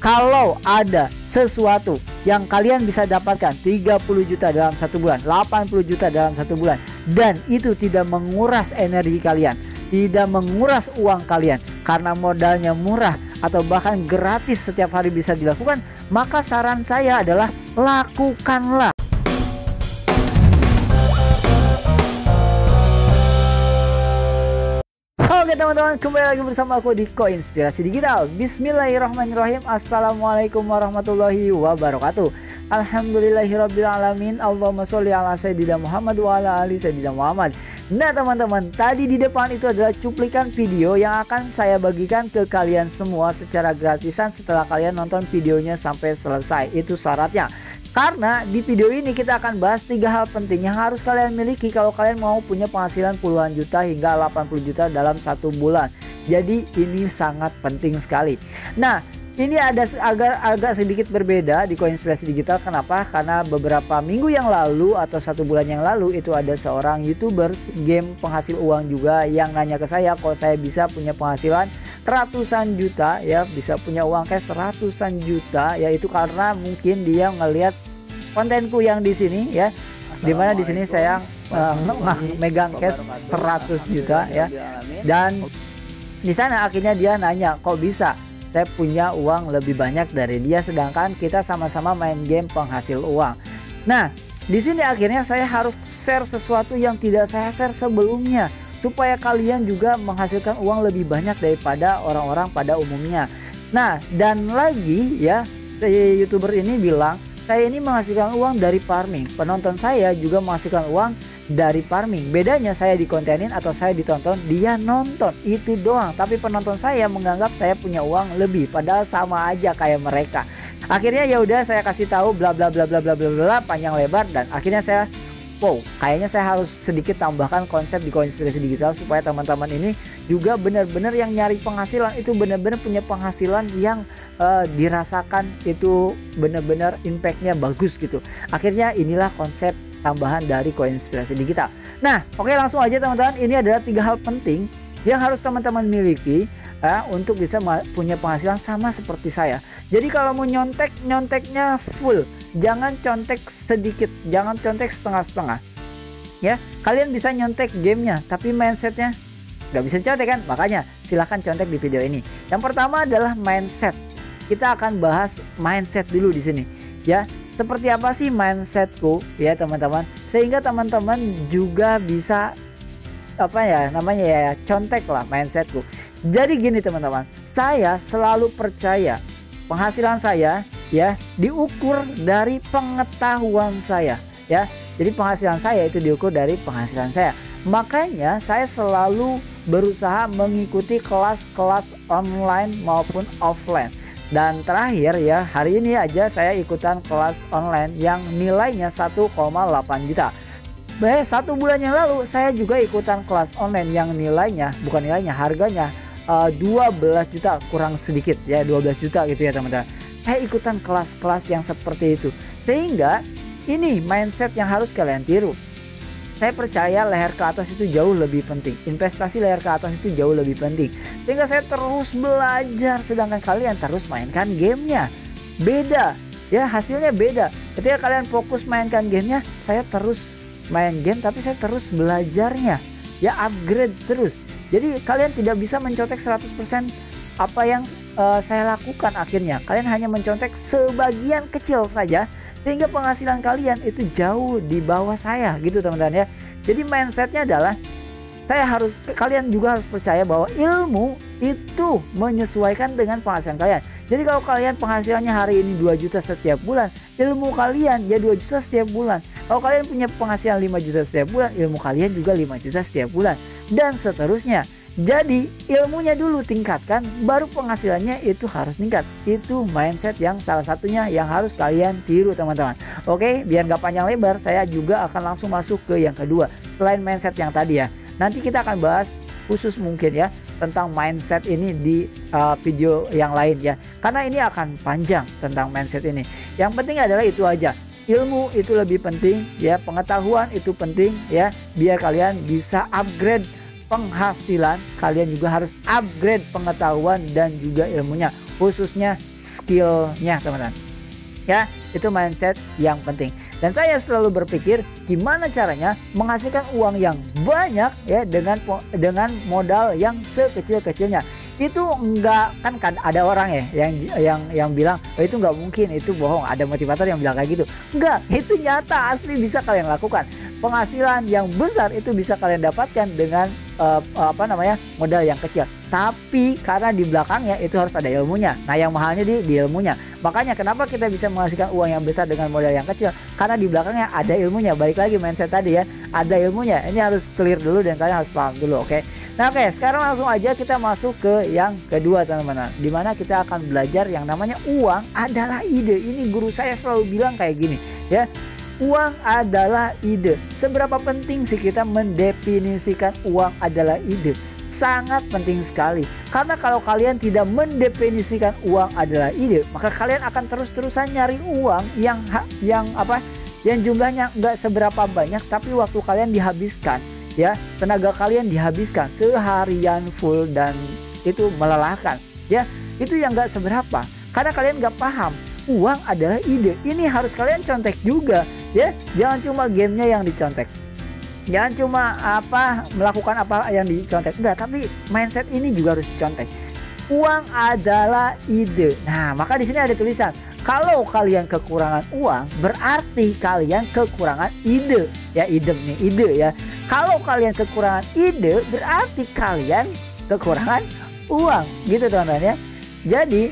Kalau ada sesuatu yang kalian bisa dapatkan 30 juta dalam 1 bulan, 80 juta dalam 1 bulan, dan itu tidak menguras energi kalian, tidak menguras uang kalian karena modalnya murah atau bahkan gratis setiap hari bisa dilakukan, maka saran saya adalah lakukanlah. Oke teman-teman, kembali lagi bersama aku di Koinspirasi Digital. Bismillahirrahmanirrahim. Assalamualaikum warahmatullahi wabarakatuh. Alhamdulillahirrabbilalamin. Allahumma sholli ala sayyidina Muhammad wa ala ali sayyidina Muhammad. Nah teman-teman, tadi di depan itu adalah cuplikan video yang akan saya bagikan ke kalian semua secara gratisan setelah kalian nonton videonya sampai selesai. Itu syaratnya. Karena di video ini kita akan bahas 3 hal penting yang harus kalian miliki kalau kalian mau punya penghasilan puluhan juta hingga 80 juta dalam 1 bulan. Jadi ini sangat penting sekali. Nah, ini ada agak sedikit berbeda di Koinspirasi Digital. Kenapa? Karena beberapa minggu yang lalu atau 1 bulan yang lalu itu ada seorang YouTubers game penghasil uang juga yang nanya ke saya kalau saya bisa punya penghasilan ratusan juta, ya bisa punya uang cash ratusan juta, yaitu karena mungkin dia ngelihat kontenku yang di sini ya, dimana di sini saya megang cash 100 juta ya, dan di sana akhirnya dia nanya kok bisa saya punya uang lebih banyak dari dia sedangkan kita sama-sama main game penghasil uang. Nah di sini akhirnya saya harus share sesuatu yang tidak saya share sebelumnya, supaya kalian juga menghasilkan uang lebih banyak daripada orang-orang pada umumnya. Nah, dan lagi ya, YouTuber ini bilang, saya ini menghasilkan uang dari farming. Penonton saya juga menghasilkan uang dari farming. Bedanya saya dikontenin atau saya ditonton, dia nonton. Itu doang. Tapi penonton saya menganggap saya punya uang lebih, padahal sama aja kayak mereka. Akhirnya ya udah saya kasih tahu bla bla bla bla bla bla bla panjang lebar, dan akhirnya saya kayaknya saya harus sedikit tambahkan konsep di Koinspirasi Digital supaya teman-teman ini juga benar-benar yang nyari penghasilan itu benar-benar punya penghasilan yang dirasakan itu benar-benar impactnya bagus gitu. Akhirnya inilah konsep tambahan dari Koinspirasi Digital. Nah, oke langsung aja teman-teman. Ini adalah 3 hal penting yang harus teman-teman miliki untuk bisa punya penghasilan sama seperti saya. Jadi kalau mau nyonteknya full, jangan contek sedikit, jangan contek setengah-setengah ya. Kalian bisa nyontek gamenya tapi mindsetnya nggak bisa contek kan, makanya silahkan contek di video ini. Yang pertama adalah mindset. Kita akan bahas mindset dulu di sini ya. Seperti apa sih mindsetku ya teman-teman, sehingga teman-teman juga bisa contek lah mindsetku. Jadi gini teman-teman, saya selalu percaya penghasilan saya ya diukur dari pengetahuan saya ya. Jadi penghasilan saya itu diukur dari penghasilan saya. Makanya saya selalu berusaha mengikuti kelas-kelas online maupun offline. Dan terakhir ya, hari ini aja saya ikutan kelas online yang nilainya 1,8 juta. 1 bulan yang lalu saya juga ikutan kelas online yang harganya 12 juta kurang sedikit ya, 12 juta gitu ya teman-teman. Saya ikutan kelas-kelas yang seperti itu, sehingga ini mindset yang harus kalian tiru. Saya percaya leher ke atas itu jauh lebih penting, investasi leher ke atas itu jauh lebih penting, sehingga saya terus belajar sedangkan kalian terus mainkan gamenya. Beda ya, hasilnya beda. Ketika kalian fokus mainkan gamenya, saya terus main game tapi saya terus belajarnya ya, upgrade terus. Jadi kalian tidak bisa mencontek 100% apa yang saya lakukan. Akhirnya kalian hanya mencontek sebagian kecil saja, sehingga penghasilan kalian itu jauh di bawah saya gitu teman-teman ya. Jadi mindsetnya adalah kalian juga harus percaya bahwa ilmu itu menyesuaikan dengan penghasilan kalian. Jadi kalau kalian penghasilannya hari ini 2 juta setiap bulan, ilmu kalian ya 2 juta setiap bulan. Kalau kalian punya penghasilan 5 juta setiap bulan, ilmu kalian juga 5 juta setiap bulan, dan seterusnya. Jadi ilmunya dulu tingkatkan, baru penghasilannya itu harus meningkat. Itu mindset yang salah satunya yang harus kalian tiru teman-teman. Oke, biar gak panjang lebar, saya juga akan langsung masuk ke yang kedua. Selain mindset yang tadi ya, nanti kita akan bahas khusus mungkin ya tentang mindset ini di video yang lain ya, karena ini akan panjang tentang mindset ini. Yang penting adalah itu aja, ilmu itu lebih penting ya, pengetahuan itu penting ya, biar kalian bisa upgrade penghasilan. Kalian juga harus upgrade pengetahuan dan juga ilmunya, khususnya skillnya teman-teman. Ya, itu mindset yang penting. Dan saya selalu berpikir gimana caranya menghasilkan uang yang banyak ya dengan modal yang sekecil-kecilnya. Itu enggak kan ada orang ya yang bilang oh, itu nggak mungkin, itu bohong, ada motivator yang bilang kayak gitu. Enggak, itu nyata, asli bisa kalian lakukan. Penghasilan yang besar itu bisa kalian dapatkan dengan modal yang kecil. Tapi karena di belakangnya itu harus ada ilmunya. Nah, yang mahalnya di ilmunya. Makanya kenapa kita bisa menghasilkan uang yang besar dengan modal yang kecil? Karena di belakangnya ada ilmunya. Balik lagi mindset tadi ya, ada ilmunya. Ini harus clear dulu dan kalian harus paham dulu, oke? Nah, oke, sekarang langsung aja kita masuk ke yang kedua teman-teman. Dimana kita akan belajar yang namanya uang adalah ide. Ini guru saya selalu bilang kayak gini ya. Uang adalah ide. Seberapa penting sih kita mendefinisikan uang adalah ide? Sangat penting sekali. Karena kalau kalian tidak mendefinisikan uang adalah ide, maka kalian akan terus-terusan nyari uang yang jumlahnya nggak seberapa banyak, tapi waktu kalian dihabiskan, ya, tenaga kalian dihabiskan seharian full dan itu melelahkan, ya. Itu yang nggak seberapa. Karena kalian nggak paham uang adalah ide. Ini harus kalian contek juga, ya. Jangan cuma gamenya yang dicontek. Jangan cuma melakukan apa yang dicontek, enggak, tapi mindset ini juga harus dicontek. Uang adalah ide. Nah, maka di sini ada tulisan, kalau kalian kekurangan uang, berarti kalian kekurangan ide. Ya, ide nih, ide ya. Kalau kalian kekurangan ide, berarti kalian kekurangan uang. Gitu teman-teman ya. Jadi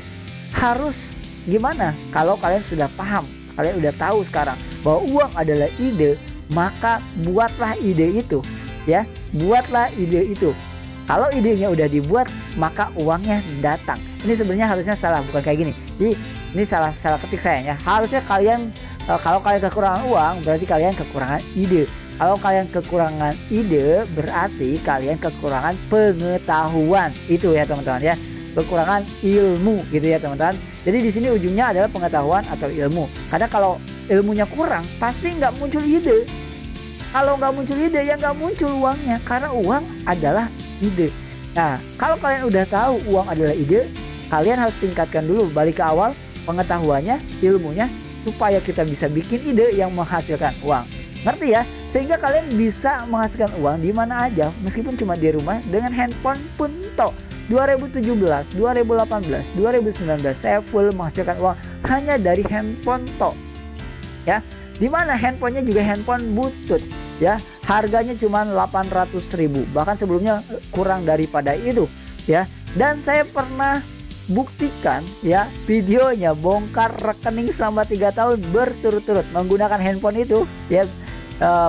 harus gimana? Kalau kalian sudah paham, kalian udah tahu sekarang bahwa uang adalah ide, maka buatlah ide itu, ya, buatlah ide itu. Kalau idenya udah dibuat, maka uangnya datang. Ini sebenarnya harusnya salah, bukan kayak gini. Jadi ini salah ketik saya ya. Harusnya kalian kalau kalian kekurangan uang, berarti kalian kekurangan ide. Kalau kalian kekurangan ide, berarti kalian kekurangan pengetahuan. Itu ya teman-teman ya. Kekurangan ilmu gitu ya teman-teman. Jadi di sini ujungnya adalah pengetahuan atau ilmu. Karena kalau ilmunya kurang, pasti nggak muncul ide. Kalau nggak muncul ide, ya nggak muncul uangnya. Karena uang adalah ide. Nah, kalau kalian udah tahu uang adalah ide, kalian harus tingkatkan dulu, balik ke awal, pengetahuannya, ilmunya, supaya kita bisa bikin ide yang menghasilkan uang. Ngerti ya? Sehingga kalian bisa menghasilkan uang di mana aja, meskipun cuma di rumah dengan handphone pun toh. 2017, 2018, 2019 saya full menghasilkan uang hanya dari handphone toh. Ya, dimana handphonenya juga handphone butut, ya, harganya cuma 800.000, bahkan sebelumnya kurang daripada itu, ya. Dan saya pernah buktikan ya videonya, bongkar rekening selama 3 tahun berturut-turut menggunakan handphone itu, ya.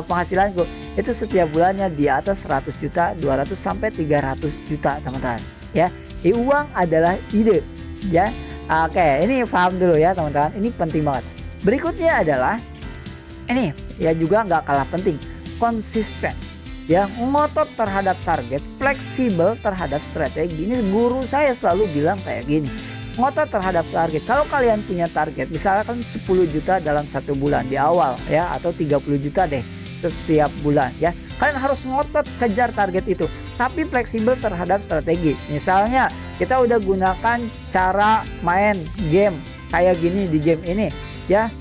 Penghasilanku itu setiap bulannya di atas 100 juta, 200 sampai 300 juta teman-teman, ya. Uang adalah ide, ya. Oke, ini paham dulu ya teman-teman, ini penting banget. Berikutnya adalah ini ya, juga nggak kalah penting, konsisten, ya, ngotot terhadap target, fleksibel terhadap strategi. Ini guru saya selalu bilang kayak gini, ngotot terhadap target. Kalau kalian punya target misalkan 10 juta dalam 1 bulan di awal ya, atau 30 juta deh setiap bulan ya, kalian harus ngotot kejar target itu, tapi fleksibel terhadap strategi. Misalnya kita udah gunakan cara main game kayak gini di game ini, ya,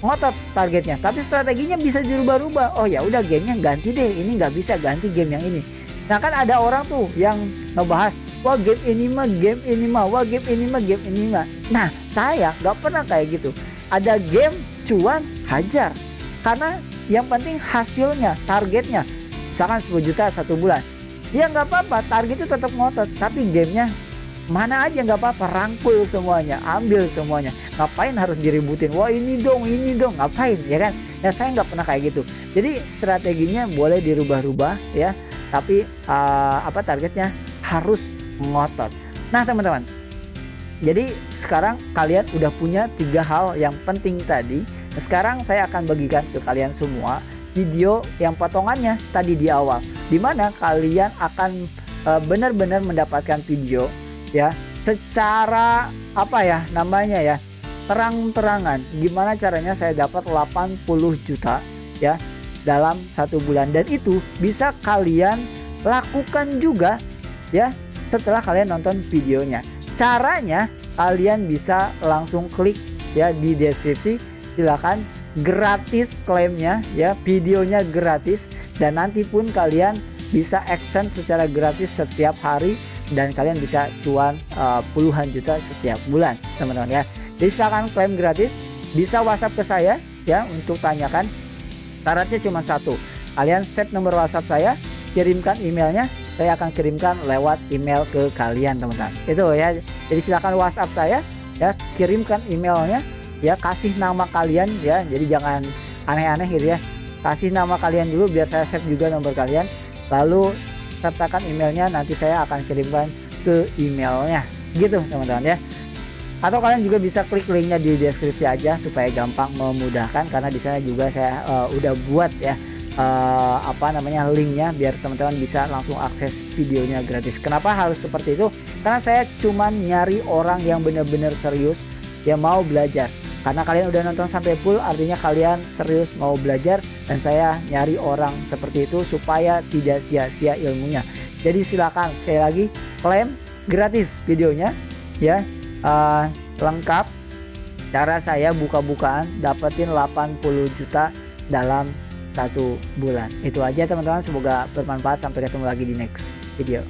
ngotot targetnya, tapi strateginya bisa dirubah-rubah. Oh ya udah, gamenya ganti deh, ini nggak bisa, ganti game yang ini. Nah kan ada orang tuh yang ngebahas, wah game ini mah, game ini mah, wah game ini mah, game ini mah. Nah saya nggak pernah kayak gitu. Ada game cuan, hajar, karena yang penting hasilnya, targetnya. Misalkan 10 juta 1 bulan, ya nggak apa-apa, targetnya tetap ngotot, tapi gamenya mana aja nggak apa-apa, rangkul semuanya, ambil semuanya. Ngapain harus diributin, wah ini dong, ngapain, ya kan? Ya saya nggak pernah kayak gitu. Jadi strateginya boleh dirubah-rubah ya, tapi targetnya harus ngotot. Nah teman-teman, jadi sekarang kalian udah punya 3 hal yang penting tadi. Sekarang saya akan bagikan ke kalian semua video yang potongannya tadi di awal, dimana kalian akan benar-benar mendapatkan video ya secara terang-terangan gimana caranya saya dapat 80 juta ya dalam 1 bulan, dan itu bisa kalian lakukan juga ya setelah kalian nonton videonya. Caranya kalian bisa langsung klik ya di deskripsi, silakan gratis klaimnya ya, videonya gratis, dan nanti pun kalian bisa action secara gratis setiap hari dan kalian bisa cuan puluhan juta setiap bulan teman-teman ya. Jadi silakan klaim gratis, bisa WhatsApp ke saya ya untuk tanyakan. Syaratnya cuma satu, kalian save nomor WhatsApp saya, kirimkan emailnya, saya akan kirimkan lewat email ke kalian teman-teman. Itu ya. Jadi silakan WhatsApp saya ya, kirimkan emailnya ya, kasih nama kalian ya. Jadi jangan aneh-aneh gitu ya. Kasih nama kalian dulu biar saya save juga nomor kalian. Lalu sertakan emailnya, nanti saya akan kirimkan ke emailnya gitu teman-teman ya. Atau kalian juga bisa klik linknya di deskripsi aja supaya gampang memudahkan, karena di sana juga saya udah buat ya linknya biar teman-teman bisa langsung akses videonya gratis. Kenapa harus seperti itu? Karena saya cuman nyari orang yang benar-benar serius ya mau belajar. Karena kalian udah nonton sampai full, artinya kalian serius mau belajar, dan saya nyari orang seperti itu supaya tidak sia-sia ilmunya. Jadi silakan sekali lagi klaim gratis videonya ya, lengkap cara saya buka-bukaan dapetin 80 juta dalam 1 bulan. Itu aja teman-teman, semoga bermanfaat. Sampai ketemu lagi di next video.